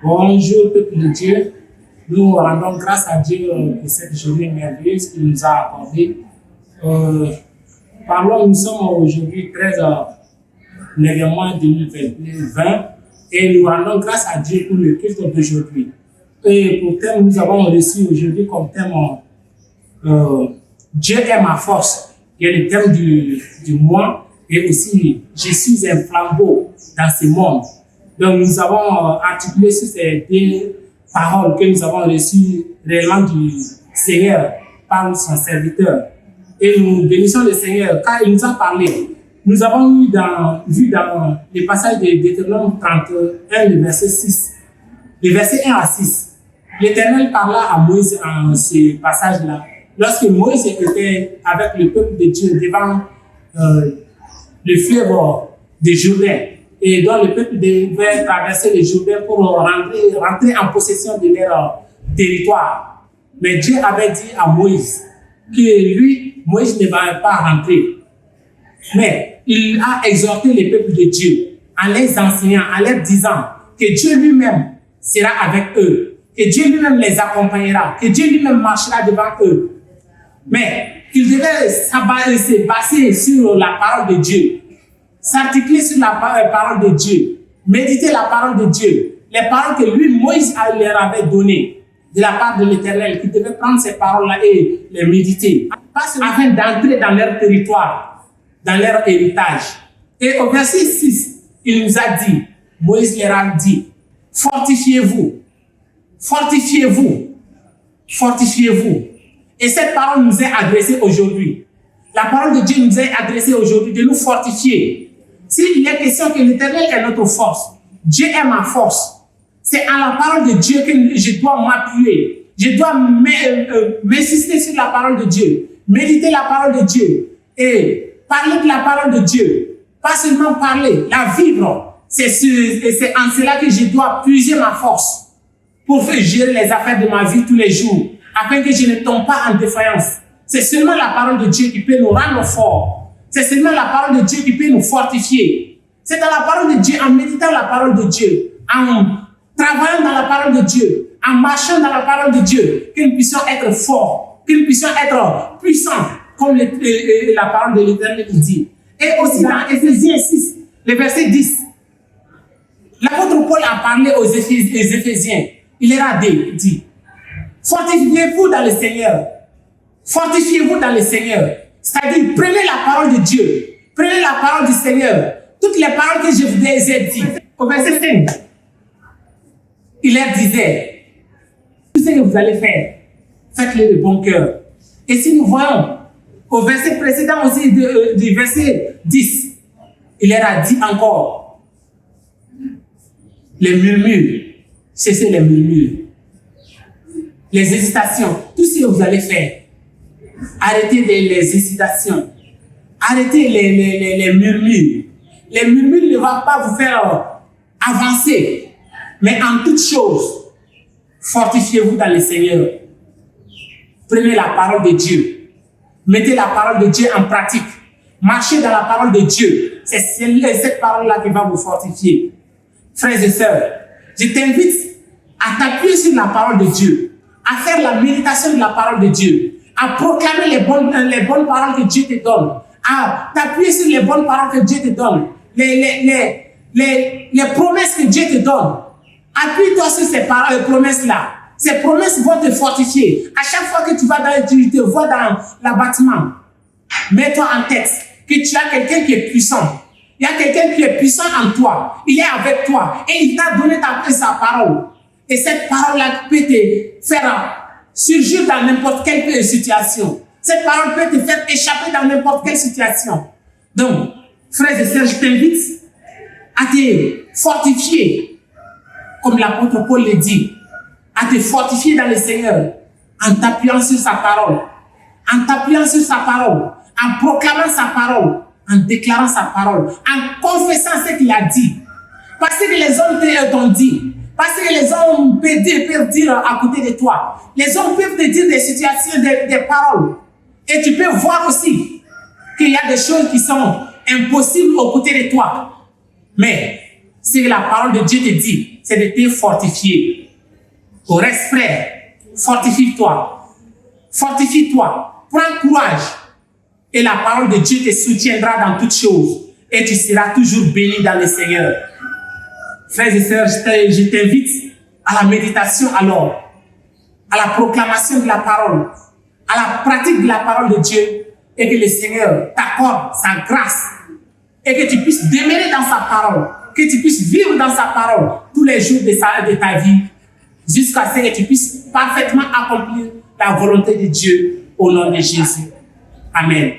Bonjour, peuple de Dieu. Nous rendons grâce à Dieu pour cette journée merveilleuse qu'il nous a accordée. Nous sommes aujourd'hui 13 novembre 2020 et nous rendons grâce à Dieu pour le culte d'aujourd'hui. Et pour thème, nous avons reçu aujourd'hui comme thème Dieu est ma force, qui est le thème du mois, et aussi je suis un flambeau dans ce monde. Donc nous avons articulé sur ces deux paroles que nous avons reçues réellement du Seigneur par son serviteur. Et nous bénissons le Seigneur car il nous a parlé. Nous avons vu dans les passages de Deutéronome 31, le verset 6, le verset 1 à 6. L'Éternel parla à Moïse en ce passage-là. Lorsque Moïse était avec le peuple de Dieu devant le fleuve de Jourdain, et dont le peuple devait traverser le Jourdain pour rentrer en possession de leur territoire. Mais Dieu avait dit à Moïse que lui, Moïse ne va pas rentrer. Mais il a exhorté le peuple de Dieu en les enseignant, en leur disant que Dieu lui-même sera avec eux, que Dieu lui-même les accompagnera, que Dieu lui-même marchera devant eux. Mais ils devaient se baser sur la parole de Dieu, s'articuler sur la parole de Dieu, méditer la parole de Dieu, les paroles que lui, Moïse, leur avait données de la part de l'Éternel, qui devait prendre ces paroles-là et les méditer, afin d'entrer dans leur territoire, dans leur héritage. Et au verset 6, il nous a dit, Moïse leur a dit, fortifiez-vous, fortifiez-vous, fortifiez-vous. Et cette parole nous est adressée aujourd'hui. La parole de Dieu nous est adressée aujourd'hui de nous fortifier. S'il est question que l'Éternel est notre force, Dieu est ma force, c'est à la parole de Dieu que je dois m'appuyer. Je dois m'insister sur la parole de Dieu, méditer la parole de Dieu et parler de la parole de Dieu. Pas seulement parler, la vivre. C'est en cela que je dois puiser ma force pour faire gérer les affaires de ma vie tous les jours, afin que je ne tombe pas en défaillance. C'est seulement la parole de Dieu qui peut nous rendre forts. C'est seulement la parole de Dieu qui peut nous fortifier. C'est dans la parole de Dieu, en méditant la parole de Dieu, en travaillant dans la parole de Dieu, en marchant dans la parole de Dieu, que nous puissions être forts, que nous puissions être puissants, comme la parole de l'Éternel dit. Et aussi dans Éphésiens 6, le verset 10, l'apôtre Paul a parlé aux Éphésiens. Il leur a dit, fortifiez-vous dans le Seigneur. Fortifiez-vous dans le Seigneur. C'est-à-dire, prenez la parole de Dieu. Prenez la parole du Seigneur. Toutes les paroles que je vous ai dites. Au verset 5, il leur disait, tout ce que vous allez faire, faites-le de bon cœur. Et si nous voyons au verset précédent aussi du verset 10, il leur a dit encore, les murmures, cessez les murmures, les hésitations, tout ce que vous allez faire. Arrêtez les hésitations. Arrêtez les murmures. Les murmures ne vont pas vous faire avancer. Mais en toute chose, fortifiez-vous dans le Seigneur. Prenez la parole de Dieu. Mettez la parole de Dieu en pratique. Marchez dans la parole de Dieu. C'est cette parole-là qui va vous fortifier. Frères et sœurs, je t'invite à t'appuyer sur la parole de Dieu, à faire la méditation de la parole de Dieu, à proclamer les bonnes paroles que Dieu te donne, à t'appuyer sur les bonnes paroles que Dieu te donne, les promesses que Dieu te donne. Appuie-toi sur ces promesses-là. Ces promesses vont te fortifier. À chaque fois que tu te vois dans l'abattement, mets-toi en tête que tu as quelqu'un qui est puissant. Il y a quelqu'un qui est puissant en toi. Il est avec toi et il t'a donné sa parole. Et cette parole-là peut te faire surgir dans n'importe quelle situation. Cette parole peut te faire échapper dans n'importe quelle situation. Donc, frères et sœurs, je t'invite à te fortifier, comme l'apôtre Paul le dit, à te fortifier dans le Seigneur, en t'appuyant sur sa parole, en t'appuyant sur sa parole, en proclamant sa parole, en déclarant sa parole, en confessant ce qu'il a dit. Parce que les hommes t'ont dit, parce que les hommes peuvent dire à côté de toi. Les hommes peuvent te dire des situations, des paroles. Et tu peux voir aussi qu'il y a des choses qui sont impossibles aux côtés de toi. Mais si la parole de Dieu te dit, c'est de te fortifier. Au reste, frère, fortifie-toi. Fortifie-toi. Prends courage. Et la parole de Dieu te soutiendra dans toutes choses. Et tu seras toujours béni dans le Seigneur. Frères et sœurs, je t'invite à la méditation alors, à la proclamation de la parole, à la pratique de la parole de Dieu, et que le Seigneur t'accorde sa grâce, et que tu puisses demeurer dans sa parole, que tu puisses vivre dans sa parole tous les jours de ta vie, jusqu'à ce que tu puisses parfaitement accomplir la volonté de Dieu au nom de Jésus. Amen.